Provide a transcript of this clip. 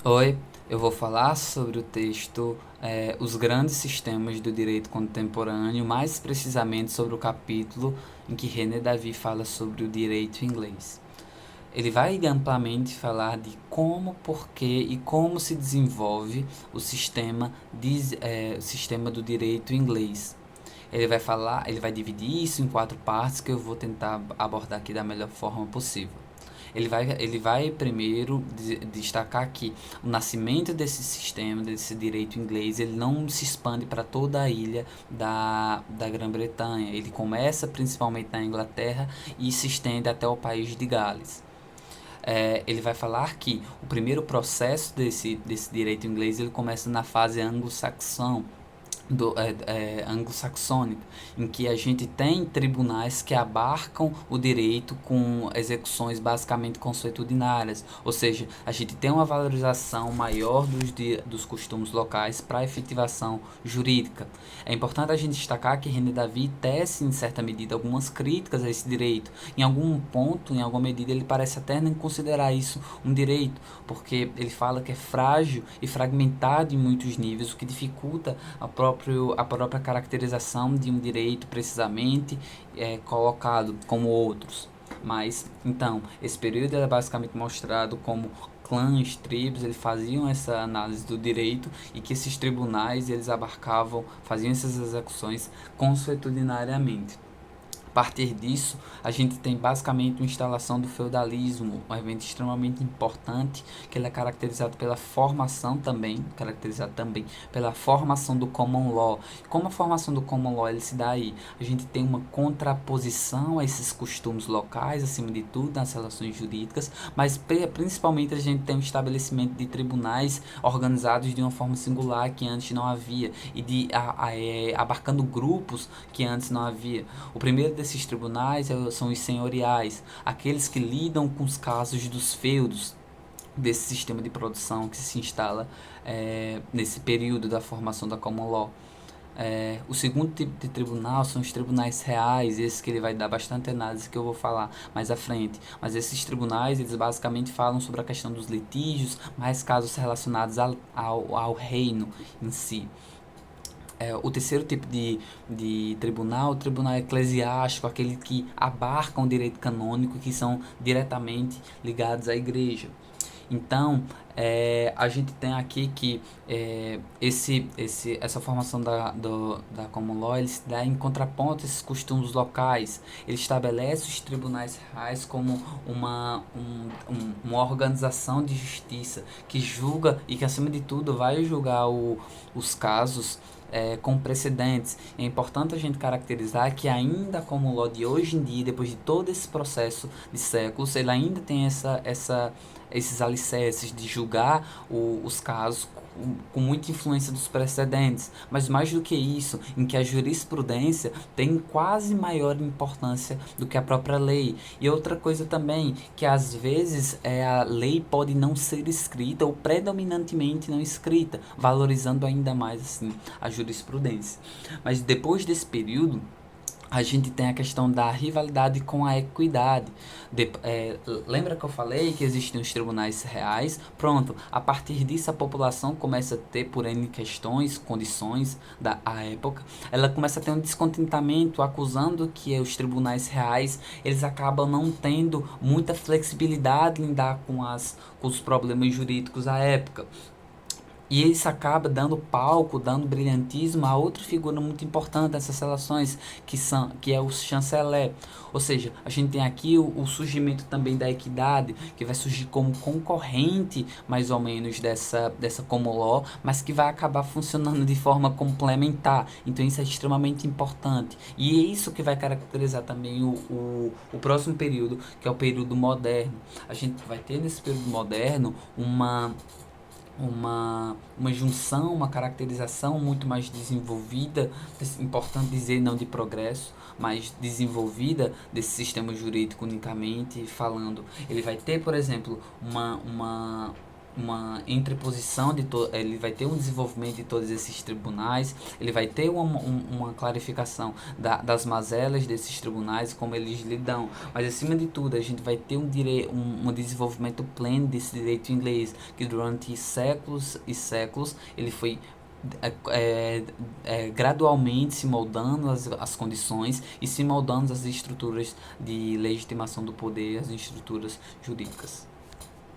Oi, eu vou falar sobre o texto Os Grandes Sistemas do Direito Contemporâneo, mais precisamente sobre o capítulo em que René Davy fala sobre o direito inglês. Ele vai amplamente falar de como, porquê e como se desenvolve o sistema do direito inglês. Ele vai dividir isso em quatro partes que eu vou tentar abordar aqui da melhor forma possível. Ele vai primeiro destacar que o nascimento desse sistema, desse direito inglês, ele não se expande para toda a ilha da Grã-Bretanha. Ele começa principalmente na Inglaterra e se estende até o país de Gales. Ele vai falar que o primeiro processo desse direito inglês ele começa na fase anglo-saxão, anglo-saxônica, em que a gente tem tribunais que abarcam o direito com execuções basicamente consuetudinárias, ou seja, a gente tem uma valorização maior dos costumes locais para a efetivação jurídica. É importante a gente destacar que René Davy tece, em certa medida, algumas críticas a esse direito. Em algum ponto, em alguma medida, ele parece até nem considerar isso um direito, porque ele fala que é frágil e fragmentado em muitos níveis, o que dificulta a própria caracterização de um direito precisamente colocado como outros. Mas, então, esse período é basicamente mostrado como clãs, tribos, eles faziam essa análise do direito e que esses tribunais, eles abarcavam, faziam essas execuções consuetudinariamente. A partir disso, a gente tem basicamente uma instalação do feudalismo, um evento extremamente importante, que ele é caracterizado também pela formação do common law. Como a formação do common law ele se dá aí? A gente tem uma contraposição a esses costumes locais, acima de tudo, nas relações jurídicas, mas principalmente a gente tem um estabelecimento de tribunais organizados de uma forma singular que antes não havia, e abarcando grupos que antes não havia. O primeiro desses tribunais são os senhoriais, aqueles que lidam com os casos dos feudos, desse sistema de produção que se instala nesse período da formação da common law. O segundo tipo de tribunal são os tribunais reais, esses que ele vai dar bastante análise que eu vou falar mais à frente. Mas esses tribunais, eles basicamente falam sobre a questão dos litígios, mais casos relacionados ao reino em si. O terceiro tipo de tribunal, o tribunal eclesiástico, aquele que abarcam o direito canônico, que são diretamente ligados à igreja. Então, a gente tem aqui que essa formação da common law ele se dá em contraponto a esses costumes locais. Ele estabelece os tribunais reais como uma organização de justiça que julga e que, acima de tudo, vai julgar os casos com precedentes. É importante a gente caracterizar que ainda como o law de hoje em dia, depois de todo esse processo de séculos, ele ainda tem esses alicerces de julgar os casos com muita influência dos precedentes, mas mais do que isso, em que a jurisprudência tem quase maior importância do que a própria lei. E outra coisa também, que às vezes a lei pode não ser escrita ou predominantemente não escrita, valorizando ainda mais assim a jurisprudência. Mas depois desse período, a gente tem a questão da rivalidade com a equidade. Lembra que eu falei que existem os tribunais reais? Pronto, a partir disso a população começa a ter, por N questões, condições da época, ela começa a ter um descontentamento acusando que os tribunais reais eles acabam não tendo muita flexibilidade em lidar com os problemas jurídicos à época. E isso acaba dando palco, dando brilhantismo a outra figura muito importante dessas relações, que é o chanceler. Ou seja, a gente tem aqui o surgimento também da equidade, que vai surgir como concorrente, mais ou menos, dessa common law, mas que vai acabar funcionando de forma complementar. Então isso é extremamente importante. E é isso que vai caracterizar também o próximo período, que é o período moderno. A gente vai ter nesse período moderno uma junção, uma caracterização muito mais desenvolvida, importante dizer não de progresso, mas desenvolvida desse sistema jurídico unicamente falando. Ele vai ter, por exemplo, uma entreposição ele vai ter um desenvolvimento de todos esses tribunais, ele vai ter uma clarificação das mazelas desses tribunais, como eles lidam, mas acima de tudo a gente vai ter um desenvolvimento pleno desse direito inglês, que durante séculos e séculos ele foi gradualmente se moldando as condições e se moldando as estruturas de legitimação do poder, as estruturas jurídicas.